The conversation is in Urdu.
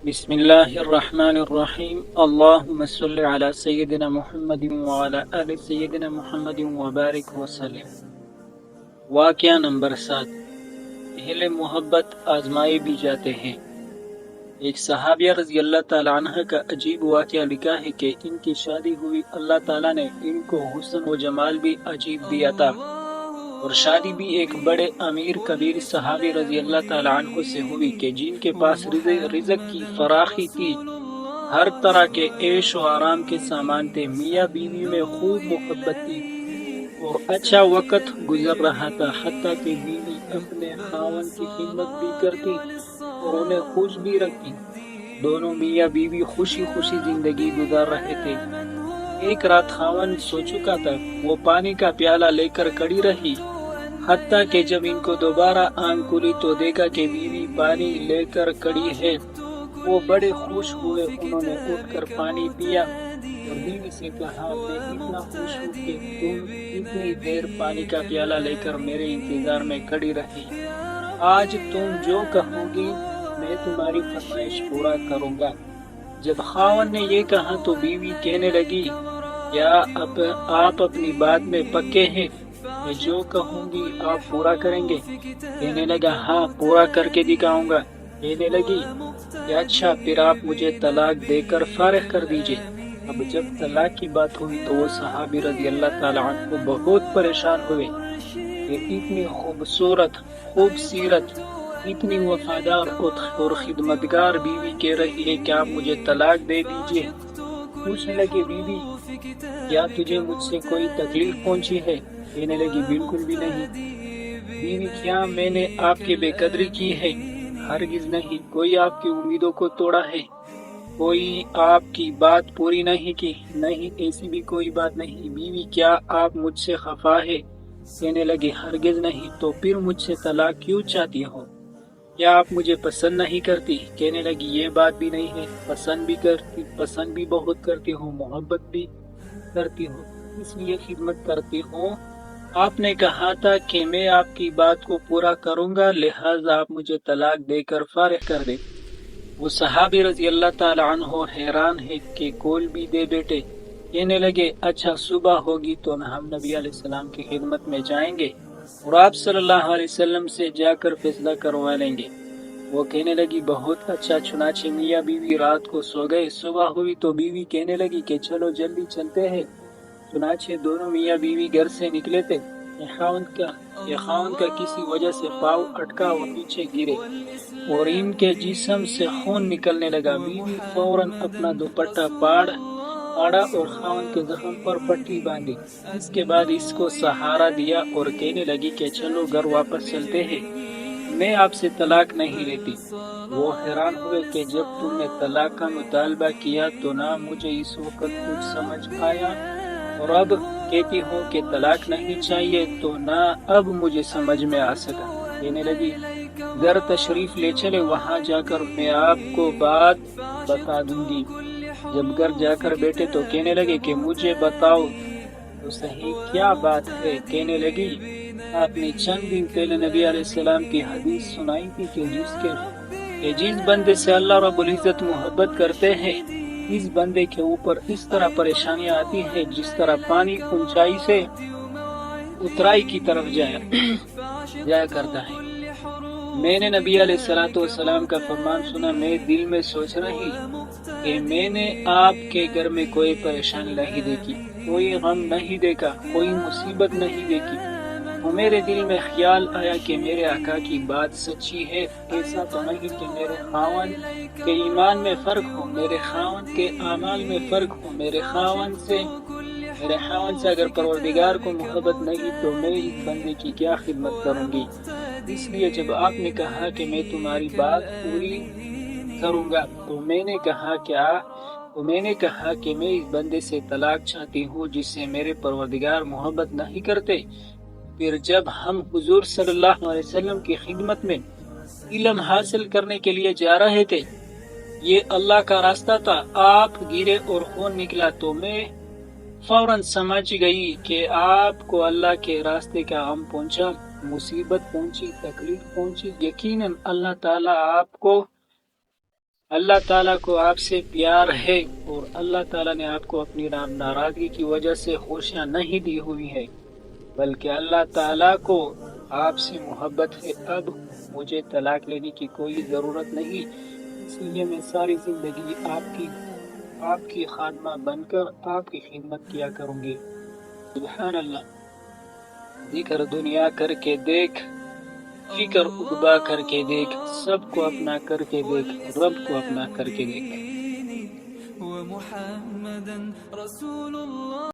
بسم اللہ الرحمن الرحیم اللہم صل علی سیدنا محمد وعلی آل سیدنا محمد وبارک وسلم۔ واقعہ نمبر 7، اہل محبت آزمائے بھی جاتے ہیں۔ ایک صحابیہ رضی اللہ تعالی عنہ کا عجیب واقعہ لکھا ہے کہ ان کی شادی ہوئی، اللہ تعالیٰ نے ان کو حسن و جمال بھی عجیب دیا تھا، اور شادی بھی ایک بڑے امیر کبیر صحابی رضی اللہ تعالی عنہ سے ہوئی کہ جن کے پاس رزق کی فراخی تھی، ہر طرح کے عیش و آرام کے سامان تھے، میاں بیوی میں خوب محبت تھی اور اچھا وقت گزر رہا تھا، حتیٰ کہ بیوی اپنے خاوند کی خدمت بھی کرتی اور انہیں خوش بھی رکھتی۔ دونوں میاں بیوی خوشی خوشی زندگی گزار رہے تھے۔ ایک رات خاوند سو چکا تھا، وہ پانی کا پیالہ لے کر کھڑی رہی، حتیٰ کہ جب ان کو دوبارہ آنکھ کھلی تو دیکھا کہ بیوی پانی لے کر کھڑی ہے۔ وہ بڑے خوش ہوئے، انہوں نے اٹھ کر پانی پیا اور بیوی سے کہا، میں اتنا خوش ہوں کہ تم اتنی دیر پانی کا پیالہ لے کر میرے انتظار میں کھڑی رہی۔ آج تم جو کہو گی میں تمہاری فرمائش پورا کروں گا۔ جب خاوند نے یہ کہا تو بیوی کہنے لگی، کیا آپ اپنی بات میں پکے ہیں؟ میں جو کہوں گی آپ پورا کریں گے؟ کہنے لگا، ہاں پورا کر کے دکھاؤں گا۔ کہنے لگی کہ اچھا، پھر آپ مجھے طلاق دے کر فارغ کر دیجئے۔ اب جب طلاق کی بات ہوئی تو وہ صحابی رضی اللہ تعالی عنہ بہت پریشان ہوئے کہ اتنی خوبصورت، خوب سیرت، اتنی وفادار اور خدمتگار بیوی کہہ رہی ہے کہ آپ مجھے طلاق دے دیجئے۔ پوچھنے لگے، بیوی کیا تجھے مجھ سے کوئی تکلیف پہنچی ہے؟ کہنے لگی، بالکل بھی نہیں۔ بیوی، کیا میں نے آپ کی بے قدری کی ہے؟ ہرگز نہیں۔ کوئی آپ کی امیدوں کو توڑا ہے؟ کوئی آپ کی بات پوری نہیں کی؟ نہیں، ایسی بھی کوئی بات نہیں۔ بیوی، کیا آپ مجھ سے خفا ہے؟ کہنے لگی، ہرگز نہیں۔ تو پھر مجھ سے طلاق کیوں چاہتی ہو؟ کیا آپ مجھے پسند نہیں کرتی؟ کہنے لگی، یہ بات بھی نہیں ہے، پسند بھی بہت کرتی ہوں، محبت بھی کرتی ہوں، اس لیے خدمت کرتی ہوں۔ آپ نے کہا تھا کہ میں آپ کی بات کو پورا کروں گا، لہٰذا آپ مجھے طلاق دے کر فارغ کر دیں۔ وہ صحابی رضی اللہ تعالی عنہ حیران ہے کہ کول بھی دے بیٹے۔ کہنے لگے، اچھا، صبح ہوگی تو ہم نبی علیہ السلام کی خدمت میں جائیں گے اور آپ صلی اللہ علیہ وسلم سے جا کر فیصلہ کروا لیں گے۔ وہ کہنے لگی، بہت اچھا۔ چنانچہ میاں بیوی رات کو سو گئے۔ صبح ہوئی تو بیوی کہنے لگی کہ چلو جلدی چلتے ہیں۔ چنانچہ دونوں میاں بیوی گھر سے نکلے تھے کہ خاوند کا کسی وجہ سے پاؤں اٹکا اور پیچھے گرے اور ان کے جسم سے خون نکلنے لگا۔ بیوی فوراً اپنا دوپٹہ پاڑا اور خاوند کے زخم پر پٹی باندھی۔ اس کے بعد اس کو سہارا دیا اور کہنے لگی کہ چلو گھر واپس چلتے ہیں، میں آپ سے طلاق نہیں لیتی۔ وہ حیران ہوئے کہ جب تم نے طلاق کا مطالبہ کیا تو نہ مجھے اس وقت کچھ سمجھ آیا، اور اب کہتی ہوں کہ طلاق نہیں چاہیے تو نہ اب مجھے سمجھ میں آ سکا۔ کہنے لگی، گھر تشریف لے چلے، وہاں جا کر میں آپ کو بات بتا دوں گی۔ جب گھر جا کر بیٹھے تو کہنے لگے کہ مجھے بتاؤ تو صحیح کیا بات ہے؟ کہنے لگی، آپ نے چند دن پہلے نبی علیہ السلام کی حدیث سنائی تھی کہ جس بندے سے اللہ رب العزت محبت کرتے ہیں، اس بندے کے اوپر اس طرح پریشانیاں آتی ہیں جس طرح پانی اونچائی سے اترائی کی طرف جایا کرتا ہے۔ میں نے نبی علیہ السلام کا فرمان سنا، میں دل میں سوچ رہی کہ میں نے آپ کے گھر میں کوئی پریشانی نہیں دیکھی، کوئی غم نہیں دیکھا، کوئی مصیبت نہیں دیکھی، تو میرے دل میں خیال آیا کہ میرے آقا کی بات سچی ہے۔ ایسا تو نہیں کہ میرے خاوند کے ایمان میں فرق ہو، میرے خاوند کے اعمال میں فرق ہو، میرے خاوند سے اگر پروردگار کو محبت نہیں تو میں اس بندے کی کیا خدمت کروں گی؟ اس لیے جب آپ نے کہا کہ میں تمہاری بات پوری کروں گا تو میں نے کہا کہ میں اس بندے سے طلاق چاہتی ہوں جس سے میرے پروردگار محبت نہیں کرتے۔ پھر جب ہم حضور صلی اللہ علیہ وسلم کی خدمت میں علم حاصل کرنے کے لیے جا رہے تھے، یہ اللہ کا راستہ تھا، آپ گرے اور خون نکلا تو میں فوراً سمجھ گئی کہ آپ کو اللہ کے راستے کا غم پہنچا، مصیبت پہنچی، تکلیف پہنچی۔ یقیناً اللہ تعالیٰ آپ کو اللہ تعالیٰ کو آپ سے پیار ہے اور اللہ تعالیٰ نے آپ کو اپنی ناراضگی کی وجہ سے خوشیاں نہیں دی ہوئی ہے، بلکہ اللہ تعالیٰ کو آپ سے محبت ہے۔ اب مجھے طلاق لینے کی کوئی ضرورت نہیں، اس لیے میں ساری زندگی آپ کی خادمہ بن کر آپ کی خدمت کیا کروں گی۔ سبحان اللہ۔ ذکر دنیا کر کے دیکھ، فکر عقبا کر کے دیکھ، سب کو اپنا کر کے دیکھ، رب کو اپنا کر کے دیکھ۔